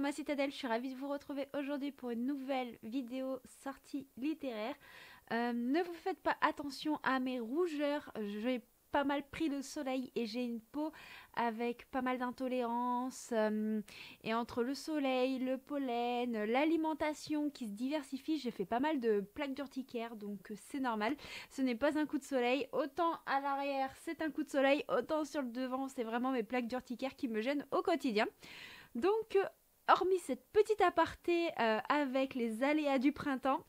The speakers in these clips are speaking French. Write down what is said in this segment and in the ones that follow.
dans ma citadelle, je suis ravie de vous retrouver aujourd'hui pour une nouvelle vidéo sortie littéraire. Ne vous faites pas attention à mes rougeurs, j'ai pas mal pris le soleil et j'ai une peau avec pas mal d'intolérance et entre le soleil, le pollen, l'alimentation qui se diversifie, j'ai fait pas mal de plaques d'urticaire, donc c'est normal. Ce n'est pas un coup de soleil, autant à l'arrière c'est un coup de soleil, autant sur le devant c'est vraiment mes plaques d'urticaire qui me gênent au quotidien. Donc hormis cette petite aparté avec les aléas du printemps,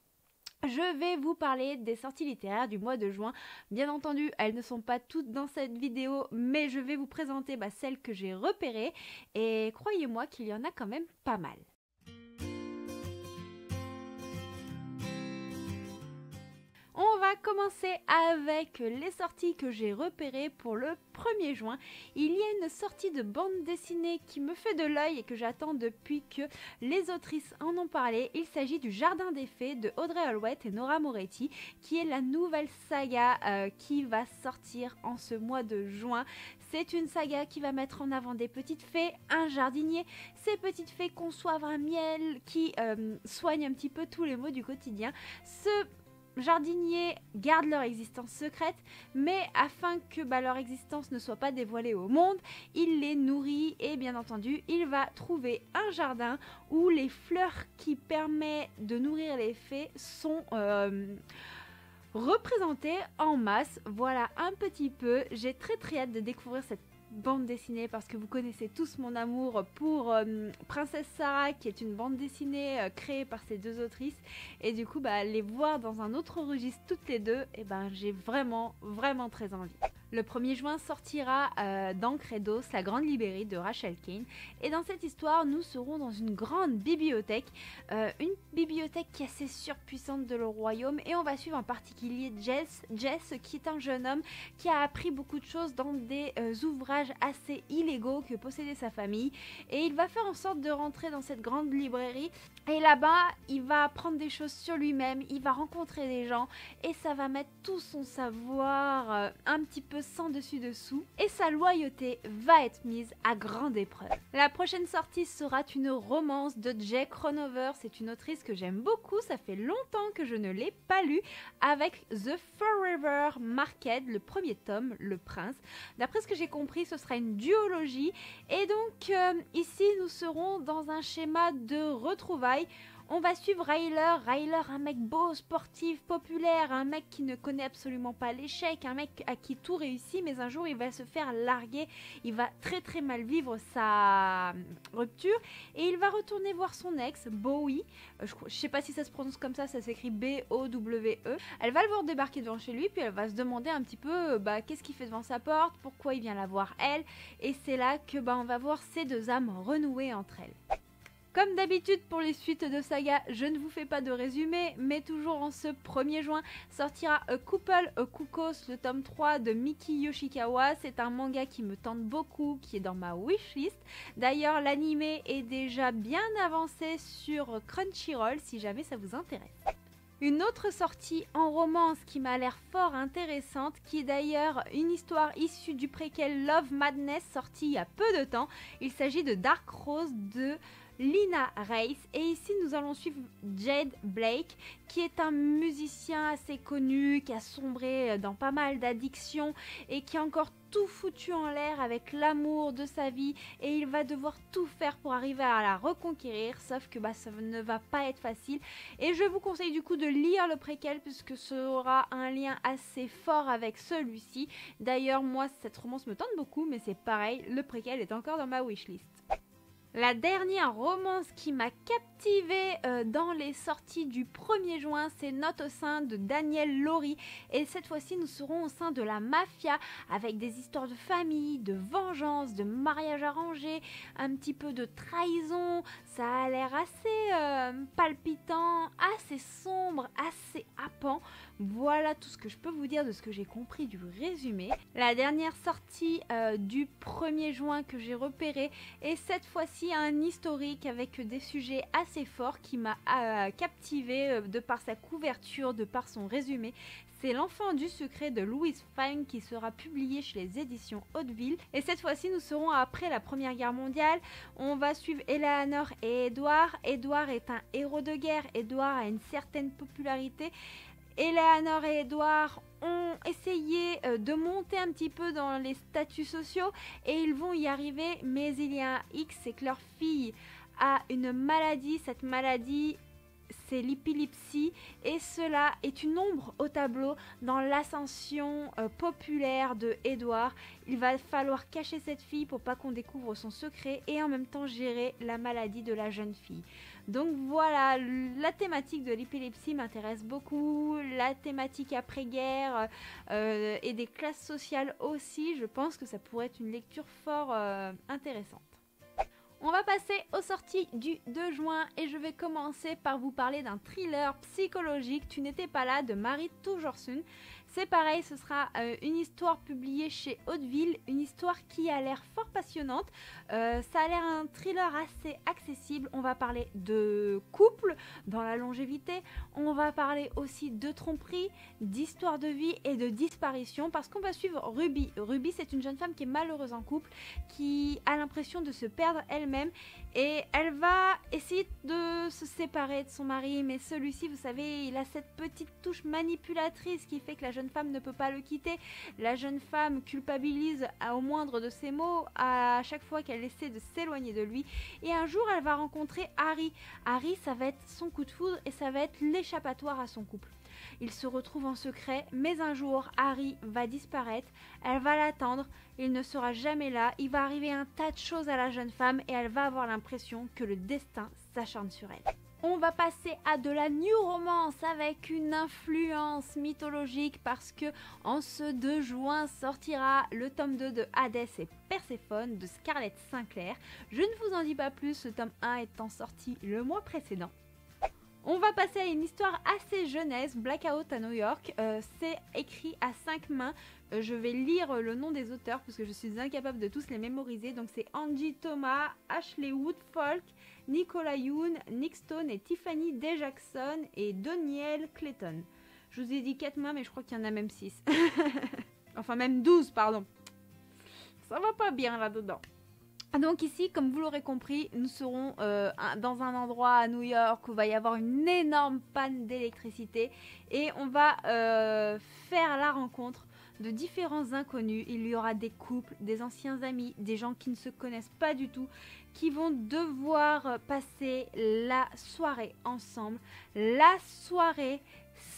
je vais vous parler des sorties littéraires du mois de juin. Bien entendu, elles ne sont pas toutes dans cette vidéo, mais je vais vous présenter celles que j'ai repérées. Et croyez-moi qu'il y en a quand même pas mal. On va commencer avec les sorties que j'ai repérées pour le 1er juin. Il y a une sortie de bande dessinée qui me fait de l'œil et que j'attends depuis que les autrices en ont parlé. Il s'agit du Jardin des Fées de Audrey Holweth et Nora Moretti, qui est la nouvelle saga qui va sortir en ce mois de juin. C'est une saga qui va mettre en avant des petites fées, un jardinier. Ces petites fées conçoivent un miel qui soigne un petit peu tous les maux du quotidien. Ce jardiniers gardent leur existence secrète, mais afin que leur existence ne soit pas dévoilée au monde, il les nourrit et bien entendu, il va trouver un jardin où les fleurs qui permettent de nourrir les fées sont représentées en masse. Voilà un petit peu, j'ai très hâte de découvrir cette bande dessinée parce que vous connaissez tous mon amour pour Princesse Sarah, qui est une bande dessinée créée par ces deux autrices, et du coup les voir dans un autre registre toutes les deux, et j'ai vraiment très envie. Le 1er juin sortira dans Credos, la grande librairie de Rachel Kane, et dans cette histoire nous serons dans une grande bibliothèque qui est assez surpuissante de le royaume, et on va suivre en particulier Jess qui est un jeune homme qui a appris beaucoup de choses dans des ouvrages assez illégaux que possédait sa famille, et il va faire en sorte de rentrer dans cette grande librairie, et là-bas il va apprendre des choses sur lui-même, il va rencontrer des gens, et ça va mettre tout son savoir un petit peu sans dessus-dessous, et sa loyauté va être mise à grande épreuve. La prochaine sortie sera une romance de Jay Cronover. C'est une autrice que j'aime beaucoup, ça fait longtemps que je ne l'ai pas lue, avec The Forever Market, le 1er tome, Le Prince. D'après ce que j'ai compris, ce sera une duologie, et donc ici nous serons dans un schéma de retrouvailles. On va suivre Ryler, un mec beau, sportif, populaire, un mec qui ne connaît absolument pas l'échec, un mec à qui tout réussit, mais un jour il va se faire larguer, il va très mal vivre sa rupture, et il va retourner voir son ex, Bowie, je sais pas si ça se prononce comme ça s'écrit B-O-W-E. Elle va le voir débarquer devant chez lui, puis elle va se demander un petit peu qu'est-ce qu'il fait devant sa porte, pourquoi il vient la voir elle, et c'est là que on va voir ces deux âmes renouer entre elles. Comme d'habitude pour les suites de saga, je ne vous fais pas de résumé, mais toujours en ce 1er juin sortira A Couple, A Cuckoos, le tome 3 de Miki Yoshikawa. C'est un manga qui me tente beaucoup, qui est dans ma wishlist. D'ailleurs, l'anime est déjà bien avancé sur Crunchyroll si jamais ça vous intéresse. Une autre sortie en romance qui m'a l'air fort intéressante, qui est d'ailleurs une histoire issue du préquel Love Madness sorti il y a peu de temps. Il s'agit de Dark Rose de Lina Race, et ici nous allons suivre Jade Blake, qui est un musicien assez connu, qui a sombré dans pas mal d'addictions et qui a encore tout foutu en l'air avec l'amour de sa vie, et il va devoir tout faire pour arriver à la reconquérir, sauf que ça ne va pas être facile, et je vous conseille du coup de lire le préquel puisque ce aura un lien assez fort avec celui-ci. D'ailleurs moi cette romance me tente beaucoup, mais c'est pareil, le préquel est encore dans ma wishlist. La dernière romance qui m'a captivée dans les sorties du 1er juin, c'est Note au sein de Daniel Lori. Et cette fois-ci, nous serons au sein de la mafia avec des histoires de famille, de vengeance, de mariage arrangé, un petit peu de trahison. Ça a l'air assez palpitant, assez sombre, assez happant. Voilà tout ce que je peux vous dire de ce que j'ai compris du résumé. La dernière sortie du 1er juin que j'ai repérée, et cette fois-ci aussi un historique avec des sujets assez forts qui m'a captivé de par sa couverture, de par son résumé. C'est L'Enfant du secret de Louise Fine qui sera publié chez les éditions Hauteville. Et cette fois-ci, nous serons après la Première Guerre mondiale. On va suivre Eleanor et Edward. Edward est un héros de guerre. Edward a une certaine popularité. Eleanor et Edward ont essayé de monter un petit peu dans les statuts sociaux et ils vont y arriver, mais il y a un X, c'est que leur fille a une maladie. Cette maladie, c'est l'épilepsie, et cela est une ombre au tableau dans l'ascension populaire de Edward. Il va falloir cacher cette fille pour pas qu'on découvre son secret et en même temps gérer la maladie de la jeune fille. Donc voilà, la thématique de l'épilepsie m'intéresse beaucoup, la thématique après-guerre et des classes sociales aussi. Je pense que ça pourrait être une lecture fort intéressante. On va passer aux sorties du 2 juin et je vais commencer par vous parler d'un thriller psychologique, Tu n'étais pas là, de Marie Tourjorsun. C'est pareil, ce sera une histoire publiée chez Hauteville, une histoire qui a l'air fort passionnante. Ça a l'air un thriller assez accessible. On va parler de couple dans la longévité. On va parler aussi de tromperie, d'histoire de vie et de disparition parce qu'on va suivre Ruby. Ruby, c'est une jeune femme qui est malheureuse en couple, qui a l'impression de se perdre elle-même et elle va essayer de se séparer de son mari. Mais celui-ci, vous savez, il a cette petite touche manipulatrice qui fait que la jeune femme ne peut pas le quitter. La jeune femme culpabilise au moindre de ses mots à chaque fois qu'elle essaie de s'éloigner de lui. Et un jour, elle va rencontrer Harry. Harry, ça va être son coup de foudre et ça va être l'échappatoire à son couple. Ils se retrouvent en secret, mais un jour, Harry va disparaître. Elle va l'attendre, il ne sera jamais là. Il va arriver un tas de choses à la jeune femme et elle va avoir l'impression que le destin s'acharne sur elle. On va passer à de la new romance avec une influence mythologique parce que en ce 2 juin sortira le tome 2 de Hadès et Perséphone de Scarlett Sinclair. Je ne vous en dis pas plus, le tome 1 étant sorti le mois précédent. On va passer à une histoire assez jeunesse, Blackout à New York. C'est écrit à 5 mains. Je vais lire le nom des auteurs parce que je suis incapable de tous les mémoriser. Donc c'est Angie Thomas, Ashley Woodfolk, Nicola Yoon, Nick Stone et Tiffany D. Jackson et Doniel Clayton. Je vous ai dit 4 mains, mais je crois qu'il y en a même 6. Enfin même 12, pardon. Ça va pas bien là-dedans. Donc ici, comme vous l'aurez compris, nous serons dans un endroit à New York où il va y avoir une énorme panne d'électricité et on va faire la rencontre de différents inconnus. Il y aura des couples, des anciens amis, des gens qui ne se connaissent pas du tout, qui vont devoir passer la soirée ensemble. La soirée,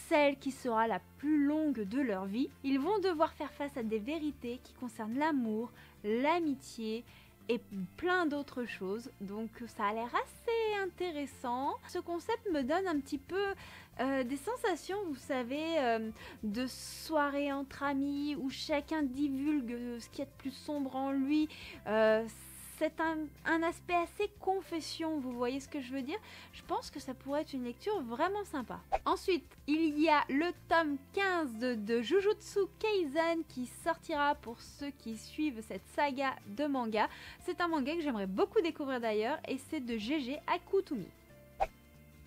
celle qui sera la plus longue de leur vie. Ils vont devoir faire face à des vérités qui concernent l'amour, l'amitié et plein d'autres choses, donc ça a l'air assez intéressant. Ce concept me donne un petit peu des sensations, vous savez, de soirée entre amis où chacun divulgue ce qu'il y a de plus sombre en lui. C'est un aspect assez confession, vous voyez ce que je veux dire? Je pense que ça pourrait être une lecture vraiment sympa. Ensuite, il y a le tome 15 de Jujutsu Kaisen qui sortira pour ceux qui suivent cette saga de manga. C'est un manga que j'aimerais beaucoup découvrir d'ailleurs et c'est de GG Akutumi.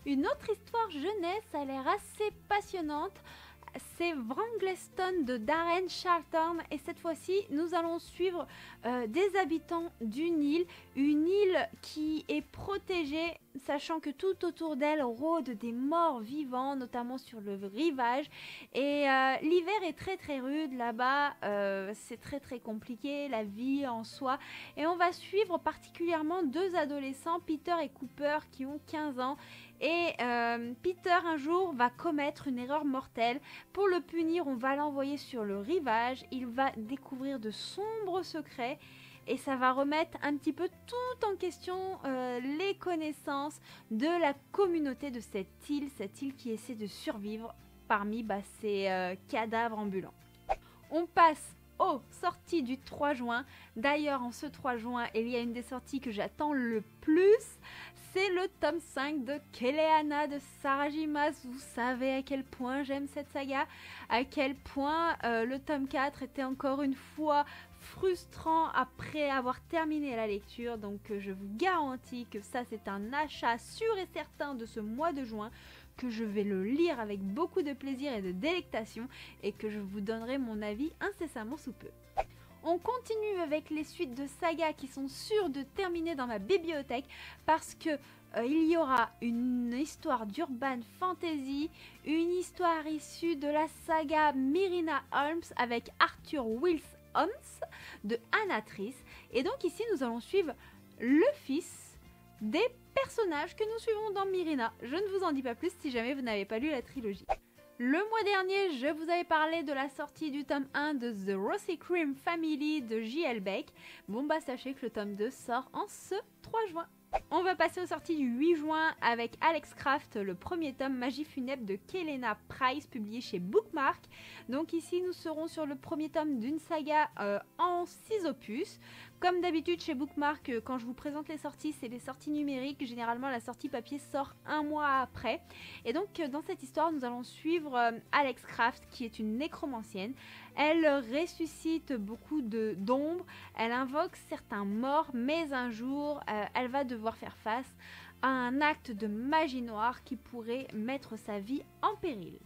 Une autre histoire jeunesse a l'air assez passionnante. C'est Wrangleston de Darren Charlton et cette fois-ci nous allons suivre des habitants d'une île, une île qui est protégée, sachant que tout autour d'elle rôdent des morts vivants, notamment sur le rivage. Et l'hiver est très très rude là-bas, c'est très très compliqué, la vie en soi. Et on va suivre particulièrement 2 adolescents, Peter et Cooper, qui ont 15 ans. Et Peter un jour va commettre une erreur mortelle. Pour le punir, on va l'envoyer sur le rivage. Il va découvrir de sombres secrets et ça va remettre un petit peu tout en question les connaissances de la communauté de cette île qui essaie de survivre parmi ces cadavres ambulants. On passe aux sorties du 3 juin. D'ailleurs, en ce 3 juin, il y a une des sorties que j'attends le plus. C'est le tome 5 de Keleana de Sarajimas. Vous savez à quel point j'aime cette saga, à quel point le tome 4 était encore une fois frustrant après avoir terminé la lecture. Donc je vous garantis que ça c'est un achat sûr et certain de ce mois de juin, que je vais le lire avec beaucoup de plaisir et de délectation et que je vous donnerai mon avis incessamment sous peu. On continue avec les suites de sagas qui sont sûres de terminer dans ma bibliothèque parce que il y aura une histoire d'urban fantasy, une histoire issue de la saga Myrina Holmes avec Arthur Wills Holmes de Anna Trice. Et donc ici nous allons suivre le fils des personnages que nous suivons dans Myrina. Je ne vous en dis pas plus si jamais vous n'avez pas lu la trilogie. Le mois dernier, je vous avais parlé de la sortie du tome 1 de The Rosy Cream Family de J.L. Beck. Bon bah sachez que le tome 2 sort en ce 3 juin. On va passer aux sorties du 8 juin avec Alex Craft, le premier tome Magie funèbre de Kelena Price, publié chez Bookmark. Donc ici, nous serons sur le premier tome d'une saga en 6 opus. Comme d'habitude chez Bookmark, quand je vous présente les sorties, c'est les sorties numériques. Généralement, la sortie papier sort un mois après. Et donc, dans cette histoire, nous allons suivre Alex Craft, qui est une nécromancienne. Elle ressuscite beaucoup d'ombres, elle invoque certains morts, mais un jour, elle va devoir faire face à un acte de magie noire qui pourrait mettre sa vie en péril.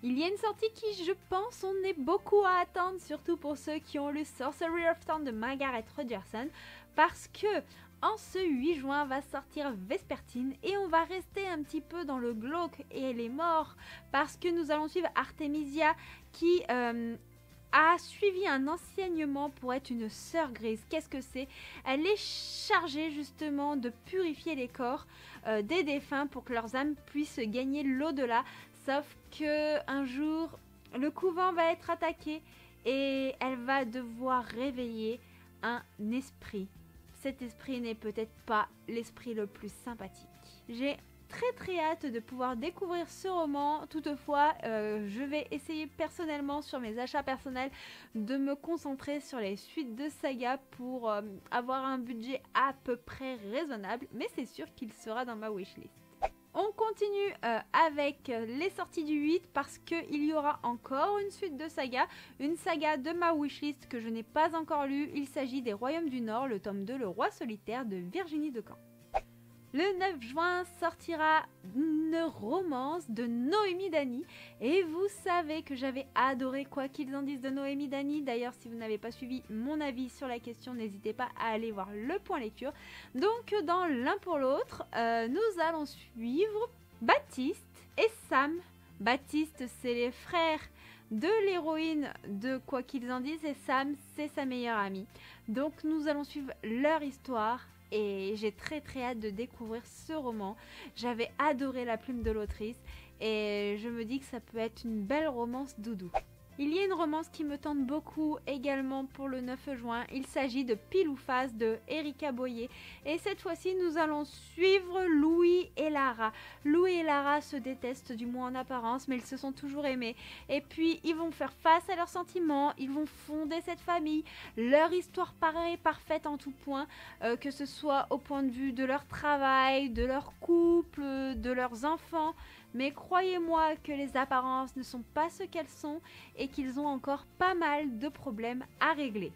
Il y a une sortie qui, je pense, on est beaucoup à attendre, surtout pour ceux qui ont lu Sorcery of Thorn de Margaret Rogerson, parce que en ce 8 juin va sortir Vespertine et on va rester un petit peu dans le glauque et les morts, parce que nous allons suivre Artemisia qui a suivi un enseignement pour être une sœur grise. Qu'est-ce que c'est? Elle est chargée justement de purifier les corps des défunts pour que leurs âmes puissent gagner l'au-delà. Sauf que un jour, le couvent va être attaqué et elle va devoir réveiller un esprit. Cet esprit n'est peut-être pas l'esprit le plus sympathique. J'ai très hâte de pouvoir découvrir ce roman. Toutefois, je vais essayer personnellement sur mes achats personnels de me concentrer sur les suites de saga pour avoir un budget à peu près raisonnable, mais c'est sûr qu'il sera dans ma wishlist. On continue avec les sorties du 8 parce qu'il y aura encore une suite de saga, une saga de ma wishlist que je n'ai pas encore lue. Il s'agit des Royaumes du Nord, le tome 2, Le Roi solitaire de Virginie Decamps. Le 9 juin sortira une romance de Noémie Dany et vous savez que j'avais adoré Quoi qu'ils en disent de Noémie Dany. D'ailleurs, si vous n'avez pas suivi mon avis sur la question, n'hésitez pas à aller voir le point lecture. Donc dans l'un pour l'autre, nous allons suivre Baptiste et Sam. Baptiste, c'est les frères de l'héroïne de Quoi qu'ils en disent et Sam, c'est sa meilleure amie. Donc nous allons suivre leur histoire. Et j'ai très hâte de découvrir ce roman. J'avais adoré la plume de l'autrice et je me dis que ça peut être une belle romance doudou. Il y a une romance qui me tente beaucoup également pour le 9 juin. Il s'agit de Pile ou Face de Erika Boyer. Et cette fois-ci, nous allons suivre Louis et Lara. Louis et Lara se détestent, du moins en apparence, mais ils se sont toujours aimés. Et puis, ils vont faire face à leurs sentiments. Ils vont fonder cette famille. Leur histoire paraît parfaite en tout point, que ce soit au point de vue de leur travail, de leur couple, de leurs enfants. Mais croyez-moi que les apparences ne sont pas ce qu'elles sont et qu'ils ont encore pas mal de problèmes à régler.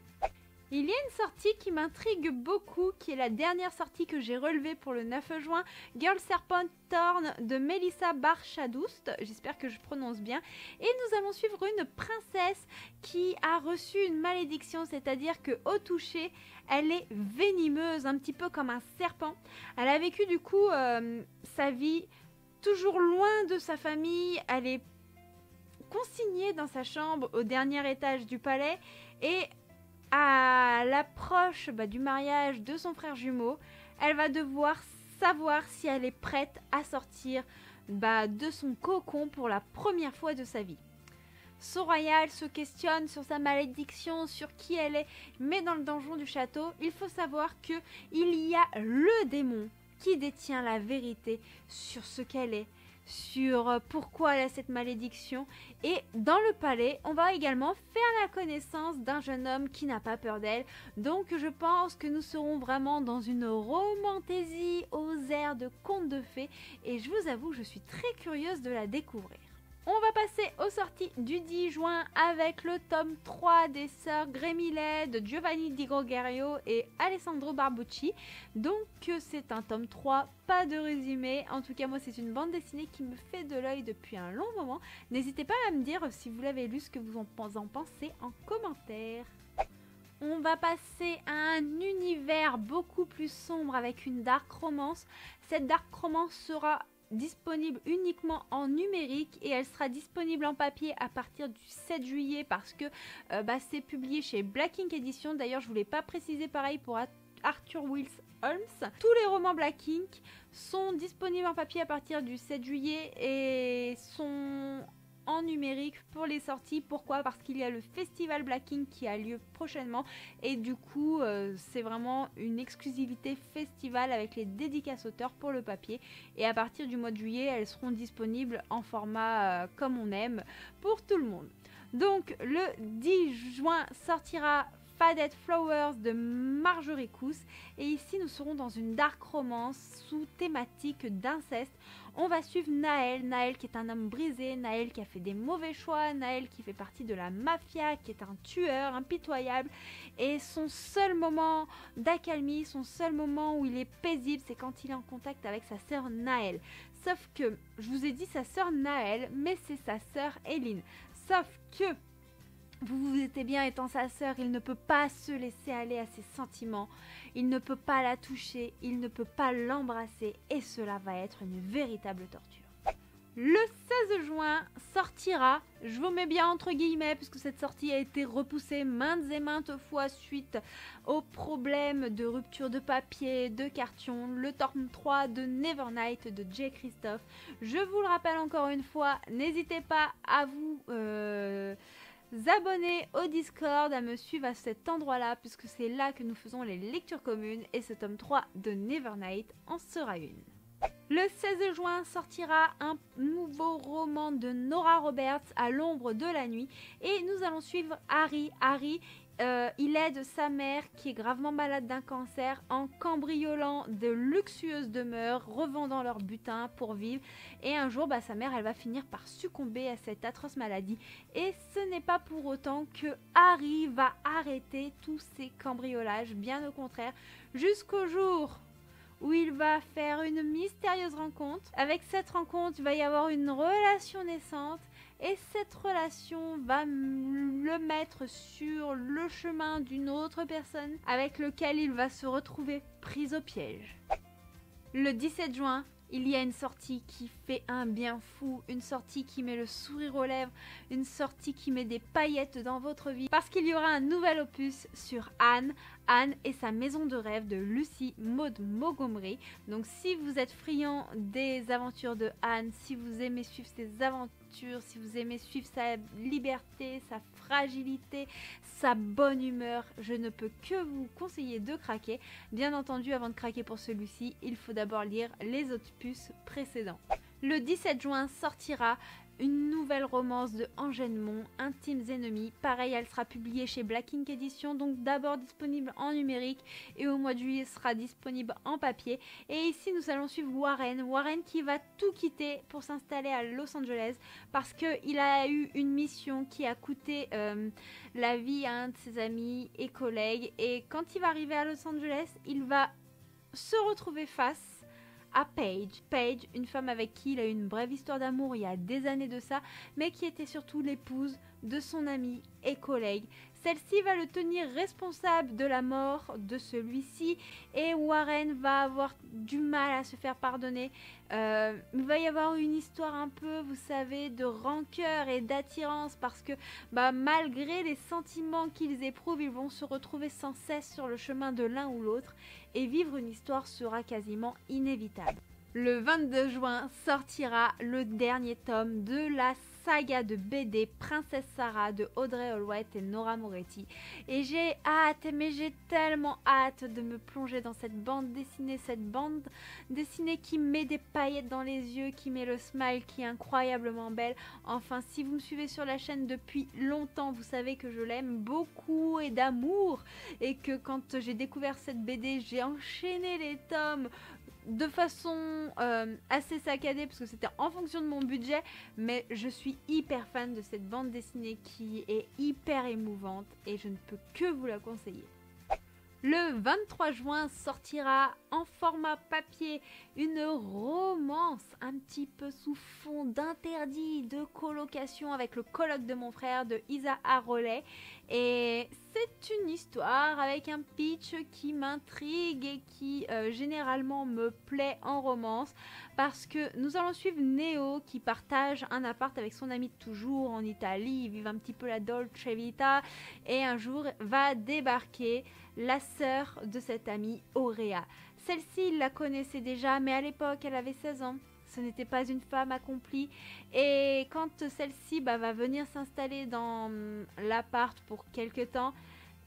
Il y a une sortie qui m'intrigue beaucoup, qui est la dernière sortie que j'ai relevée pour le 9 juin, Girl Serpent Thorn de Melissa Barchadoust, j'espère que je prononce bien, et nous allons suivre une princesse qui a reçu une malédiction, c'est-à-dire que au toucher, elle est venimeuse, un petit peu comme un serpent. Elle a vécu du coup sa vie toujours loin de sa famille, elle est consignée dans sa chambre au dernier étage du palais et à l'approche du mariage de son frère jumeau, elle va devoir savoir si elle est prête à sortir de son cocon pour la première fois de sa vie. Soraya, elle se questionne sur sa malédiction, sur qui elle est, mais dans le donjon du château, il faut savoir que il y a le démon qui détient la vérité sur ce qu'elle est, sur pourquoi elle a cette malédiction. Et dans le palais, on va également faire la connaissance d'un jeune homme qui n'a pas peur d'elle. Donc je pense que nous serons vraiment dans une romantaisie aux airs de contes de fées. Et je vous avoue, je suis très curieuse de la découvrir. On va passer aux sorties du 10 juin avec le tome 3 des sœurs Grémilet de Giovanni Di Gregorio et Alessandro Barbucci. Donc c'est un tome 3, pas de résumé. En tout cas moi c'est une bande dessinée qui me fait de l'œil depuis un long moment. N'hésitez pas à me dire si vous l'avez lu, ce que vous en pensez en commentaire. On va passer à un univers beaucoup plus sombre avec une dark romance. Cette dark romance sera disponible uniquement en numérique et elle sera disponible en papier à partir du 7 juillet parce que c'est publié chez Black Ink Edition. D'ailleurs je ne vous l'ai pas précisé, pareil pour Arthur Wills Holmes. Tous les romans Black Ink sont disponibles en papier à partir du 7 juillet et sont en numérique pour les sorties. Pourquoi? Parce qu'il y a le festival Black Ink qui a lieu prochainement et du coup c'est vraiment une exclusivité festival avec les dédicaces auteurs pour le papier, et à partir du mois de juillet elles seront disponibles en format comme on aime pour tout le monde. Donc le 10 juin sortira Faded Flowers de Marjorie Cousse, et ici nous serons dans une dark romance sous thématique d'inceste. On va suivre Naël qui est un homme brisé, Naël qui a fait des mauvais choix, Naël qui fait partie de la mafia, qui est un tueur impitoyable, et son seul moment d'accalmie, son seul moment où il est paisible, c'est quand il est en contact avec sa sœur Naël. Sauf que, je vous ai dit sa sœur Naël, mais c'est sa sœur Eileen. Sauf que vous vous doutez bien, étant sa sœur, il ne peut pas se laisser aller à ses sentiments, il ne peut pas la toucher, il ne peut pas l'embrasser, et cela va être une véritable torture. Le 16 juin sortira, je vous mets bien entre guillemets puisque cette sortie a été repoussée maintes et maintes fois suite aux problèmes de rupture de papier, de carton, le tome 3 de Nevernight de J. Christophe. Je vous le rappelle encore une fois, n'hésitez pas à vous abonner au Discord, à me suivre à cet endroit-là puisque c'est là que nous faisons les lectures communes, et ce tome 3 de Nevernight en sera une. Le 16 juin sortira un nouveau roman de Nora Roberts, À l'ombre de la nuit, et nous allons suivre Harry. Il aide sa mère qui est gravement malade d'un cancer en cambriolant de luxueuses demeures, revendant leur butin pour vivre, et un jour sa mère elle va finir par succomber à cette atroce maladie, et ce n'est pas pour autant que Harry va arrêter tous ces cambriolages, bien au contraire, jusqu'au jour où il va faire une mystérieuse rencontre. Avec cette rencontre, il va y avoir une relation naissante, et cette relation va le mettre sur le chemin d'une autre personne avec lequel il va se retrouver pris au piège. Le 17 juin, il y a une sortie qui fait un bien fou, une sortie qui met le sourire aux lèvres, une sortie qui met des paillettes dans votre vie, parce qu'il y aura un nouvel opus sur Anne et sa maison de rêve de Lucy Maud Montgomery. Donc si vous êtes friand des aventures de Anne, si vous aimez suivre ses aventures, si vous aimez suivre sa liberté, sa fragilité, sa bonne humeur, je ne peux que vous conseiller de craquer. Bien entendu, avant de craquer pour celui-ci, il faut d'abord lire les opus précédents. Le 17 juin sortira une nouvelle romance de Angèle Mont, Intimes Ennemis. Pareil, elle sera publiée chez Black Ink Edition, donc d'abord disponible en numérique, et au mois de juillet sera disponible en papier. Et ici, nous allons suivre Warren qui va tout quitter pour s'installer à Los Angeles parce qu'il a eu une mission qui a coûté la vie à un de ses amis et collègues. Et quand il va arriver à Los Angeles, il va se retrouver face à Paige, une femme avec qui il a eu une brève histoire d'amour il y a des années de ça, mais qui était surtout l'épouse de son ami et collègue. Celle-ci va le tenir responsable de la mort de celui-ci, et Warren va avoir du mal à se faire pardonner. Il va y avoir une histoire un peu, vous savez, de rancœur et d'attirance, parce que malgré les sentiments qu'ils éprouvent, ils vont se retrouver sans cesse sur le chemin de l'un ou l'autre, et vivre une histoire sera quasiment inévitable. Le 22 juin sortira le dernier tome de la saga de BD Princesse Sarah de Audrey Hallwright et Nora Moretti, et j'ai hâte, mais j'ai tellement hâte de me plonger dans cette bande dessinée qui met des paillettes dans les yeux, qui met le smile, qui est incroyablement belle. Enfin, si vous me suivez sur la chaîne depuis longtemps, vous savez que je l'aime beaucoup et d'amour, et que quand j'ai découvert cette BD, j'ai enchaîné les tomes de façon assez saccadée parce que c'était en fonction de mon budget, mais je suis suis hyper fan de cette bande dessinée qui est hyper émouvante et je ne peux que vous la conseiller. Le 23 juin sortira en format papier une romance un petit peu sous fond d'interdit de colocation avec le colloque de mon frère de Isa Haroley. Et c'est une histoire avec un pitch qui m'intrigue et qui généralement me plaît en romance parce que nous allons suivre Neo qui partage un appart avec son ami de toujours en Italie. Ils vivent un petit peu la Dolce Vita et un jour va débarquer la sœur de cet ami, Auréa. Celle-ci, il la connaissait déjà, mais à l'époque, elle avait 16 ans. Ce n'était pas une femme accomplie. Et quand celle-ci va venir s'installer dans l'appart pour quelque temps,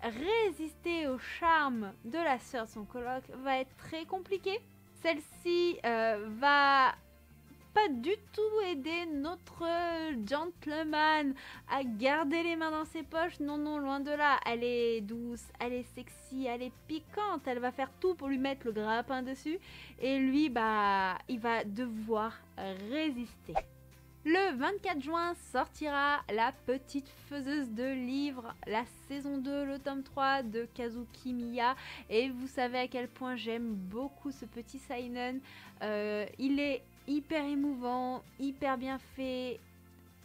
résister au charme de la sœur de son coloc va être très compliqué. Celle-ci va pas du tout aider notre gentleman à garder les mains dans ses poches. Non, non, loin de là. Elle est douce, elle est sexy, elle est piquante. Elle va faire tout pour lui mettre le grappin dessus. Et lui, il va devoir résister. Le 24 juin sortira La Petite Faiseuse de Livres, la saison 2, le tome 3 de Kazuki Miya. Et vous savez à quel point j'aime beaucoup ce petit seinen. Il est hyper émouvant, hyper bien fait,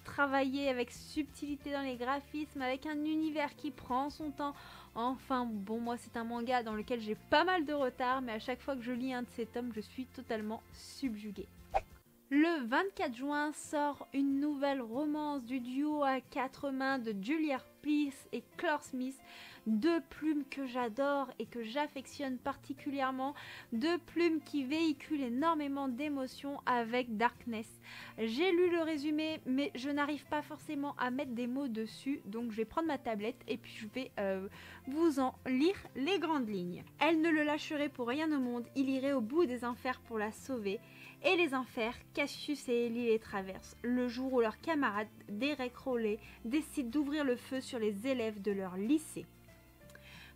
travaillé avec subtilité dans les graphismes, avec un univers qui prend son temps. Enfin bon, moi c'est un manga dans lequel j'ai pas mal de retard, mais à chaque fois que je lis un de ces tomes, je suis totalement subjuguée. Le 24 juin sort une nouvelle romance du duo à 4 mains de Julia Pearce et Claire Smith, deux plumes que j'adore et que j'affectionne particulièrement, deux plumes qui véhiculent énormément d'émotions avec Darkness. J'ai lu le résumé, mais je n'arrive pas forcément à mettre des mots dessus, donc je vais prendre ma tablette et puis je vais vous en lire les grandes lignes. Elle ne le lâcherait pour rien au monde, il irait au bout des enfers pour la sauver. Et les enfers, Cassius et Ellie les traversent, le jour où leur camarade Derek Rowley décide d'ouvrir le feu sur les élèves de leur lycée.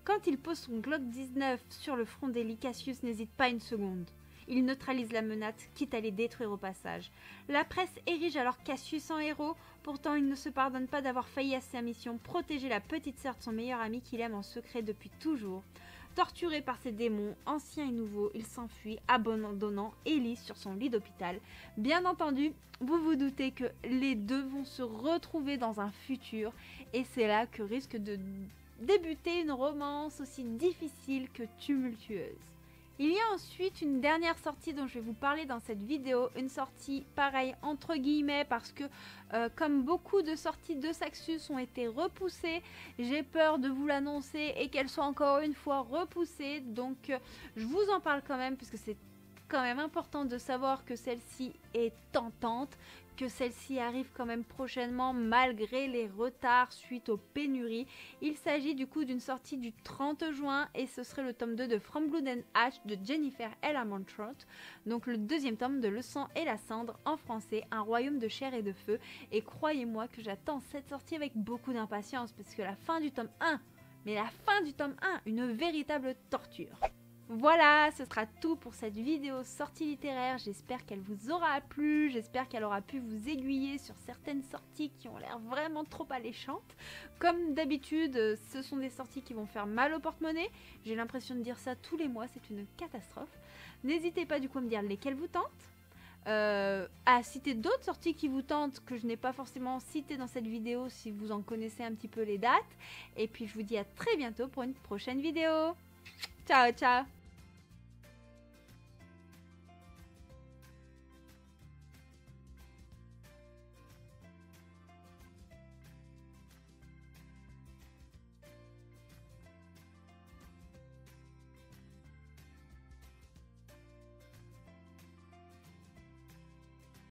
Quand il pose son Glock 19 sur le front d'Ellie, Cassius n'hésite pas une seconde. Il neutralise la menace, quitte à les détruire au passage. La presse érige alors Cassius en héros, pourtant il ne se pardonne pas d'avoir failli à sa mission, protéger la petite sœur de son meilleur ami qu'il aime en secret depuis toujours. Torturé par ses démons, anciens et nouveaux, il s'enfuit, abandonnant Ellie sur son lit d'hôpital. Bien entendu, vous vous doutez que les deux vont se retrouver dans un futur, et c'est là que risque de débuter une romance aussi difficile que tumultueuse. Il y a ensuite une dernière sortie dont je vais vous parler dans cette vidéo, une sortie pareil entre guillemets parce que comme beaucoup de sorties de Saxus ont été repoussées, j'ai peur de vous l'annoncer et qu'elles soient encore une fois repoussées, donc je vous en parle quand même puisque c'est quand même important de savoir que celle-ci est tentante, que celle-ci arrive quand même prochainement malgré les retards suite aux pénuries. Il s'agit du coup d'une sortie du 30 juin et ce serait le tome 2 de From Blood and Ash de Jennifer L. Armentrout, donc le deuxième tome de Le sang et la cendre en français, un royaume de chair et de feu. Et croyez-moi que j'attends cette sortie avec beaucoup d'impatience parce que la fin du tome 1, mais la fin du tome 1, une véritable torture. Voilà, ce sera tout pour cette vidéo sortie littéraire. J'espère qu'elle vous aura plu, j'espère qu'elle aura pu vous aiguiller sur certaines sorties qui ont l'air vraiment trop alléchantes. Comme d'habitude, ce sont des sorties qui vont faire mal au porte-monnaie. J'ai l'impression de dire ça tous les mois, c'est une catastrophe. N'hésitez pas du coup à me dire lesquelles vous tentent. À citer d'autres sorties qui vous tentent que je n'ai pas forcément citées dans cette vidéo si vous en connaissez un petit peu les dates. Et puis je vous dis à très bientôt pour une prochaine vidéo. Ciao, ciao!